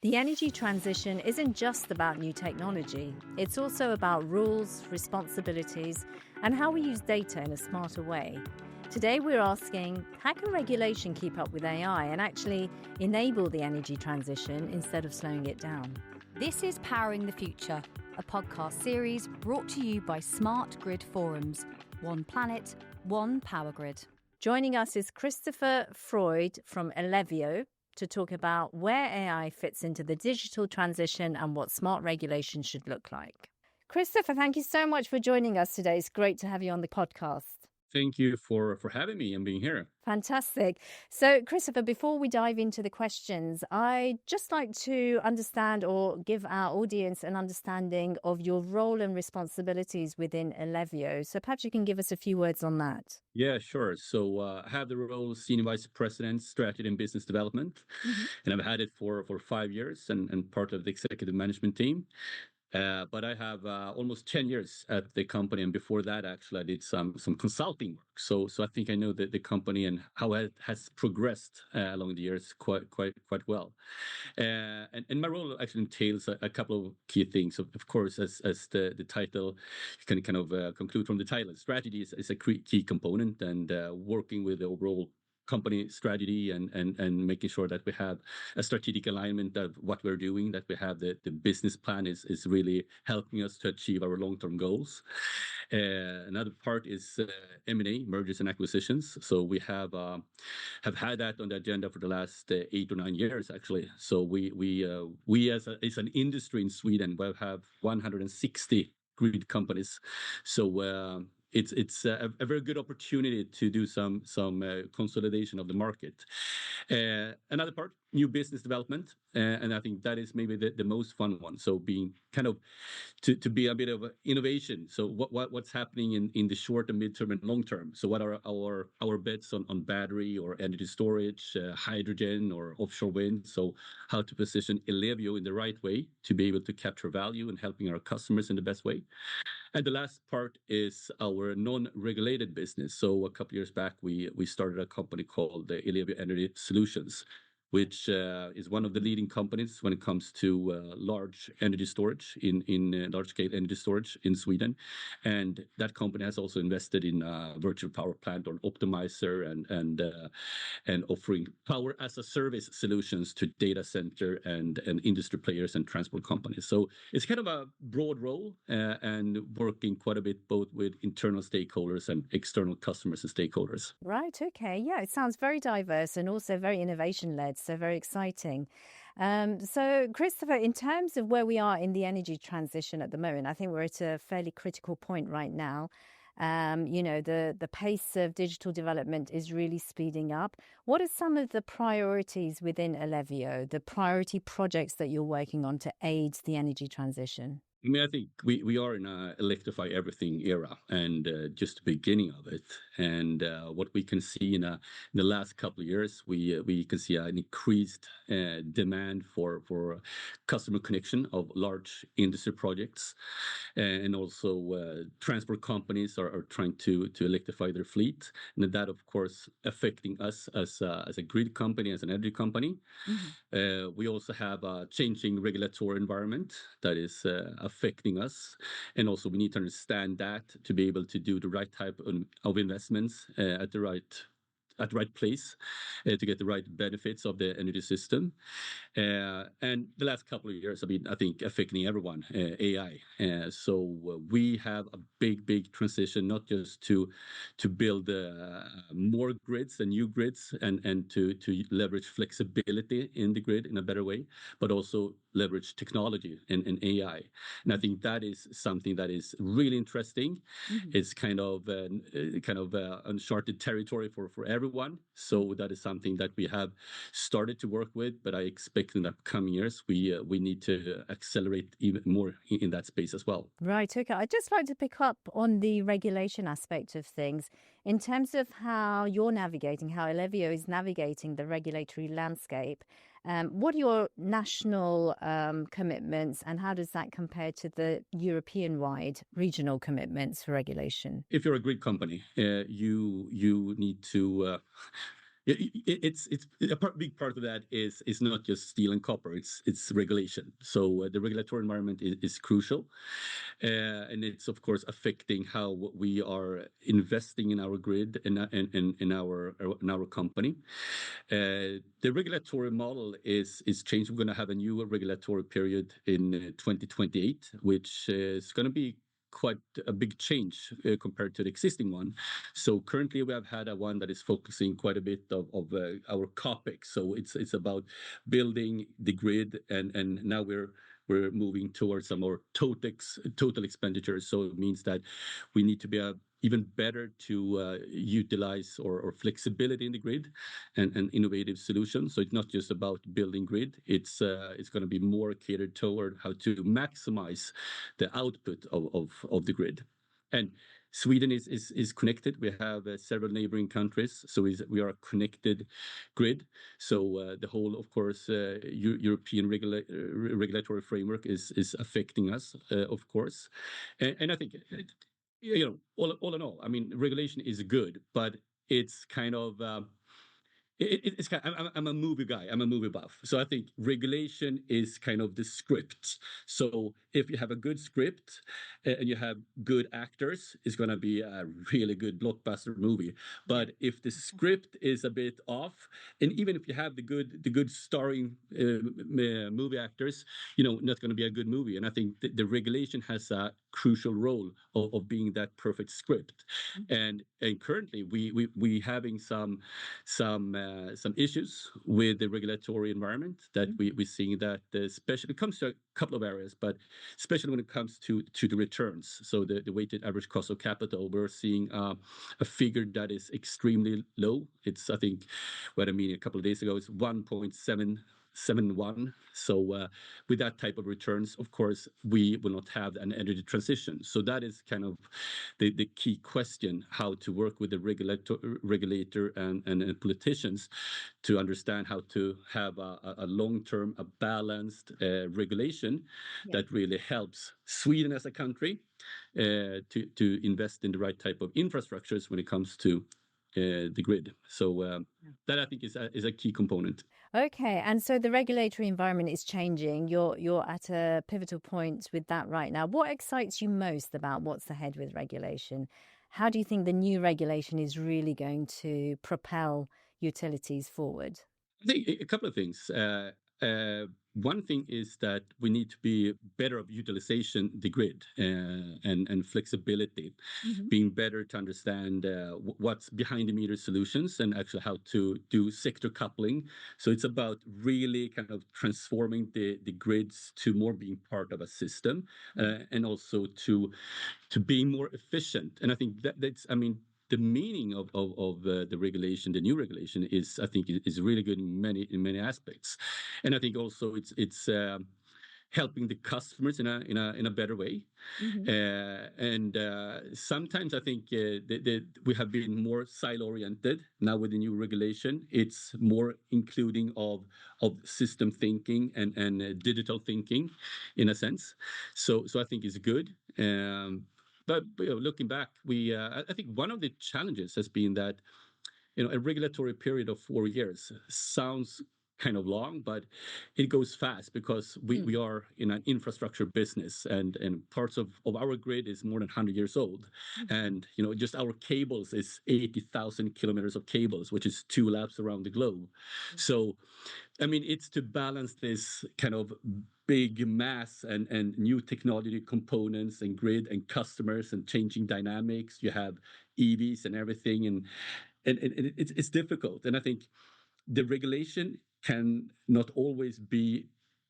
The energy transition isn't just about new technology. It's also about rules, responsibilities, and how we use data in a smarter way. Today, we're asking, how can regulation keep up with AI and actually enable the energy transition instead of slowing it down? This is Powering the Future, a podcast series brought to you by Smart Grid Forums. One planet, one power grid. Joining us is Kristofer Fröjd from Ellevio to talk about where AI fits into the digital transition and what smart regulation should look like. Kristofer, thank you so much for joining us today. It's great to have you on the podcast. Thank you for having me and being here. Fantastic. So, Kristofer, before we dive into the questions, I'd just like to understand or give our audience an understanding of your role and responsibilities within Ellevio. So perhaps you can give us a few words on that. Yeah, sure. So I have the role of Senior Vice President, Strategy and Business Development, and I've had it for 5 years and part of the executive management team. But I have almost 10 years at the company, and before that, actually, I did some consulting work. So I think I know the company and how it has progressed along the years quite well. And my role actually entails a couple of key things. Of course, as the title, you can kind of conclude from the title, strategy is a key component, and working with the overall company strategy and making sure that we have a strategic alignment of what we're doing, that we have the business plan is really helping us to achieve our long-term goals. Another part is M&A, mergers and acquisitions. So we have had that on the agenda for the last 8 or 9 years, actually. So we as an industry in Sweden, we have 160 grid companies. So it's a very good opportunity to do some consolidation of the market. Another part, new business development, and I think that is maybe the most fun one. So being kind of to be a bit of innovation. So what's happening in the short and midterm and long term. So what are our bets on battery or energy storage, hydrogen or offshore wind? So how to position Ellevio in the right way to be able to capture value and helping our customers in the best way. And the last part is our non-regulated business. So a couple of years back, we started a company called Ellevio Energy Solutions, which is one of the leading companies when it comes to large energy storage in large-scale energy storage in Sweden. And that company has also invested in a virtual power plant or optimizer and offering power as a service solutions to data center and industry players and transport companies. So it's kind of a broad role and working quite a bit both with internal stakeholders and external customers and stakeholders. Right. Okay. Yeah, it sounds very diverse and also very innovation-led. So very exciting. So, Kristofer, in terms of where we are in the energy transition at the moment, I think we're at a fairly critical point right now. The pace of digital development is really speeding up. What are some of the priorities within Ellevio, the priority projects that you're working on to aid the energy transition? I mean, I think we are in a electrify everything era, and just the beginning of it. And what we can see in the last couple of years, we can see an increased demand for customer connection of large industry projects, and also transport companies are trying to electrify their fleet, and that of course affecting us as a grid company, as an energy company. We also have a changing regulatory environment that is affecting us, and also we need to understand that to be able to do the right type of investments at the right place to get the right benefits of the energy system. And the last couple of years, I mean, I think affecting everyone, AI. So we have a big transition, not just to build more grids and new grids and to leverage flexibility in the grid in a better way, but also leverage technology and AI. And I think that is something that is really interesting. It's kind of uncharted territory for everyone. So that is something that we have started to work with, but I expect in the upcoming years we need to accelerate even more in that space as well. Right. Okay. I'd just like to pick up on the regulation aspect of things in terms of how you're navigating, how Ellevio is navigating the regulatory landscape. What are your national commitments, and how does that compare to the European-wide regional commitments for regulation? If you're a grid company, you need to it's big part of that is not just steel and copper. It's regulation. So the regulatory environment is crucial, and it's of course affecting how we are investing in our grid and in our company. The regulatory model is changed. We're going to have a new regulatory period in 2028, which is going to be quite a big change compared to the existing one. So currently we have had a one that is focusing quite a bit of our capex. So it's about building the grid, and now we're moving towards some more total expenditures. So it means that we need to be even better to utilize or flexibility in the grid and innovative solutions. So it's not just about building grid. It's going to be more catered toward how to maximize the output of the grid. And Sweden is connected. We have several neighboring countries, so we are a connected grid. So the whole, of course, European regulatory framework is affecting us, of course. And I think, all in all, I mean, regulation is good, but it's kind of it's kind of, I'm a movie guy. I'm a movie buff. So I think regulation is kind of the script. So if you have a good script and you have good actors, it's going to be a really good blockbuster movie. But if the script is a bit off, and even if you have the good starring movie actors, not going to be a good movie. And I think the regulation has a crucial role of being that perfect script. And currently we having some issues with the regulatory environment that we're seeing, that especially it comes to a couple of areas, but especially when it comes to the returns. So the weighted average cost of capital, we're seeing a figure that is extremely low. It's, I think, what I mean, a couple of days ago, it's 1.771. So with that type of returns, of course, we will not have an energy transition. So that is kind of the key question: how to work with the regulator and politicians to understand how to have a long-term, a balanced regulation that really helps Sweden as a country to invest in the right type of infrastructures when it comes to the grid. So that, I think, is a key component. Okay, and so the regulatory environment is changing. You're at a pivotal point with that right now. What excites you most about what's ahead with regulation? How do you think the new regulation is really going to propel utilities forward? I think a couple of things. One thing is that we need to be better of utilization the grid and flexibility, being better to understand what's behind the meter solutions and actually how to do sector coupling. So it's about really kind of transforming the grids to more being part of a system and also to being more efficient. And I think that's, I mean, the meaning of the regulation, the new regulation, is, I think, is really good in many aspects, and I think also it's helping the customers in a better way. And sometimes I think we have been more silo oriented. Now with the new regulation, it's more including of system thinking and digital thinking, in a sense. So I think it's good. But looking back, I think one of the challenges has been that a regulatory period of 4 years sounds kind of long, but it goes fast because we are in an infrastructure business, and parts of our grid is more than 100 years old, and just our cables is 80,000 kilometers of cables, which is 2 laps around the globe. So I mean, it's to balance this kind of big mass and new technology components and grid and customers and changing dynamics. You have EVs and everything, and it's difficult. And I think the regulation can not always be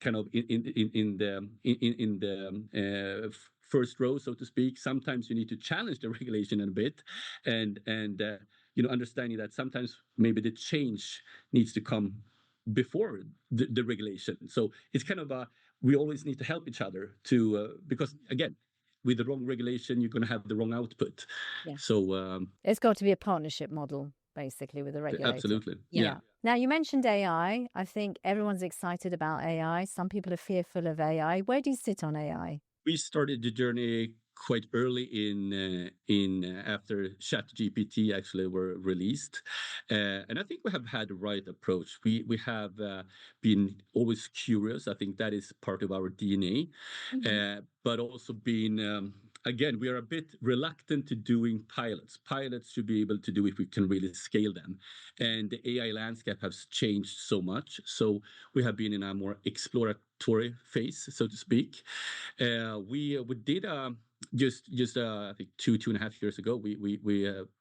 kind of in the first row, so to speak. Sometimes you need to challenge the regulation a bit, and understanding that sometimes maybe the change needs to come before the regulation. So it's kind of we always need to help each other to because again, with the wrong regulation, you're going to have the wrong output. So it's got to be a partnership model, basically, with the regulator. Absolutely. Yeah. Now, you mentioned AI. I think everyone's excited about AI. Some people are fearful of AI. Where do you sit on AI? We started the journey quite early in after ChatGPT actually were released, and I think we have had the right approach. We have been always curious. I think that is part of our DNA, but also been. Again, we are a bit reluctant to doing pilots. Pilots should be able to do if we can really scale them. And the AI landscape has changed so much. So we have been in a more exploratory phase, so to speak. We did just I think 2.5 years ago, we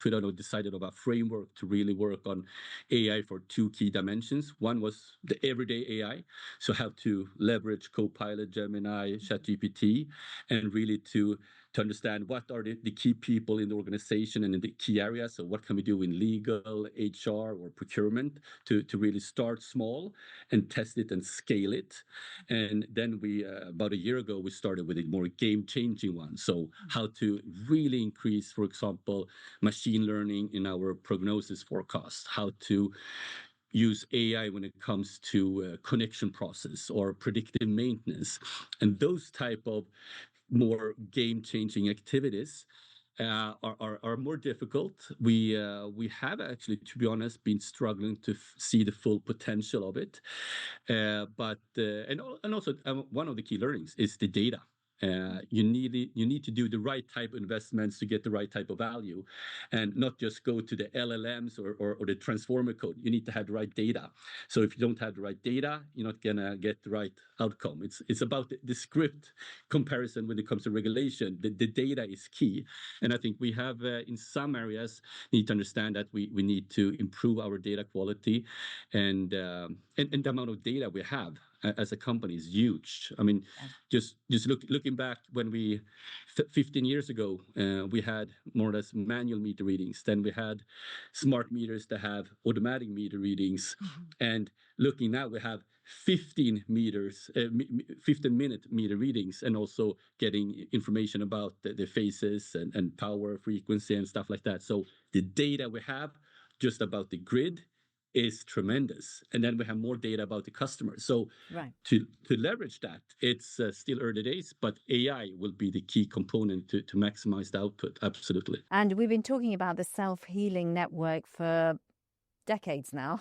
put out or decided on a framework to really work on AI for two key dimensions. One was the everyday AI, so how to leverage Copilot, Gemini, ChatGPT, and really to understand what are the key people in the organization and in the key areas. So what can we do in legal, HR, or procurement to really start small and test it and scale it. And then we, about a year ago, we started with a more game-changing one. So how to really increase, for example, machine learning in our prognosis forecast, how to use AI when it comes to connection process or predictive maintenance, and those type of more game-changing activities are more difficult. We have actually, to be honest, been struggling to see the full potential of it. But also one of the key learnings is the data. You need to do the right type of investments to get the right type of value, and not just go to the LLMs or the transformer code. You need to have the right data. So if you don't have the right data, you're not gonna get the right outcome. It's about the script comparison when it comes to regulation. The data is key, and I think we have in some areas need to understand that we need to improve our data quality, and the amount of data we have as a company is huge. I mean, just looking back when we 15 years ago, we had more or less manual meter readings. Then we had smart meters that have automatic meter readings, and looking now, we have 15-minute meter readings, and also getting information about the phases and power, frequency, and stuff like that. So the data we have just about the grid is tremendous, and then we have more data about the customer. So to leverage that, it's still early days, but AI will be the key component to maximize the output. Absolutely. And we've been talking about the self-healing network for decades now,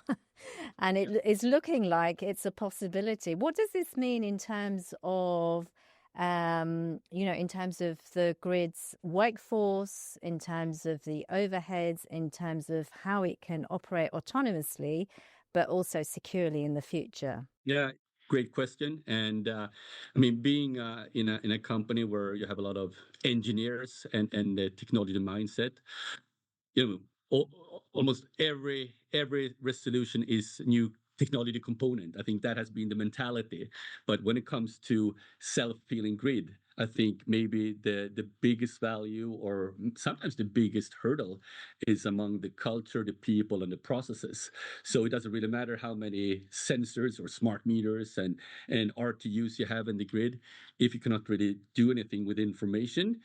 and it is looking like it's a possibility. What does this mean in terms of in terms of the grid's workforce, in terms of the overheads, in terms of how it can operate autonomously, but also securely in the future? Yeah, great question. And I mean, being in a company where you have a lot of engineers and the technology mindset, almost every resolution is new technology component. I think that has been the mentality. But when it comes to self-healing grid, I think maybe the biggest value, or sometimes the biggest hurdle, is among the culture, the people, and the processes. So it doesn't really matter how many sensors or smart meters and RTUs you have in the grid. If you cannot really do anything with information,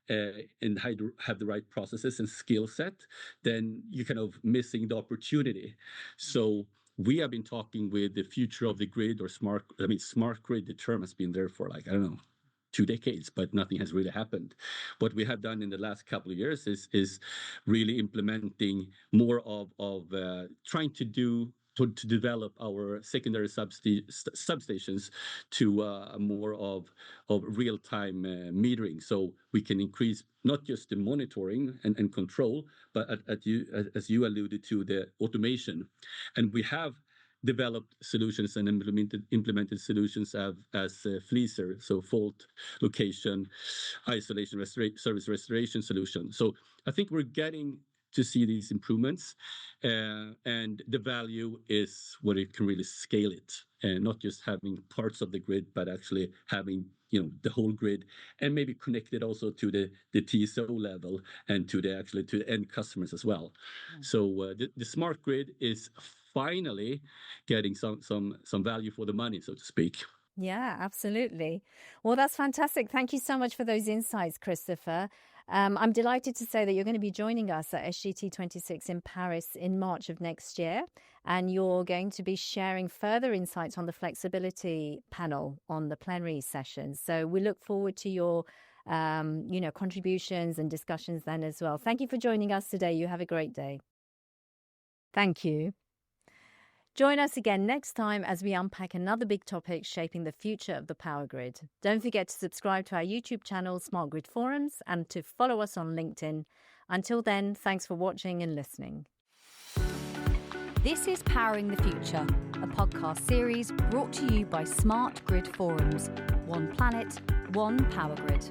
and have the right processes and skill set, then you're kind of missing the opportunity. So we have been talking with the future of the grid, or smart grid. The term has been there for, like, I don't know, 2 decades, but nothing has really happened. What we have done in the last couple of years is really implementing more of trying to develop our secondary substations to more of real-time metering, so we can increase not just the monitoring and control, but as you alluded to, the automation. And we have developed solutions and implemented solutions as Fleaser, so fault location, isolation, service restoration solution. So I think we're getting to see these improvements, and the value is when it can really scale it, and not just having parts of the grid, but actually having the whole grid, and maybe connect it also to the TSO level and to the end customers as well. So the smart grid is finally getting some value for the money, so to speak. Yeah, absolutely. Well, that's fantastic. Thank you so much for those insights, Kristofer. I'm delighted to say that you're going to be joining us at SGT26 in Paris in March of next year, and you're going to be sharing further insights on the flexibility panel on the plenary session. So we look forward to your contributions and discussions then as well. Thank you for joining us today. You have a great day. Thank you. Join us again next time as we unpack another big topic shaping the future of the power grid. Don't forget to subscribe to our YouTube channel, Smart Grid Forums, and to follow us on LinkedIn. Until then, thanks for watching and listening. This is Powering the Future, a podcast series brought to you by Smart Grid Forums. One planet, one power grid.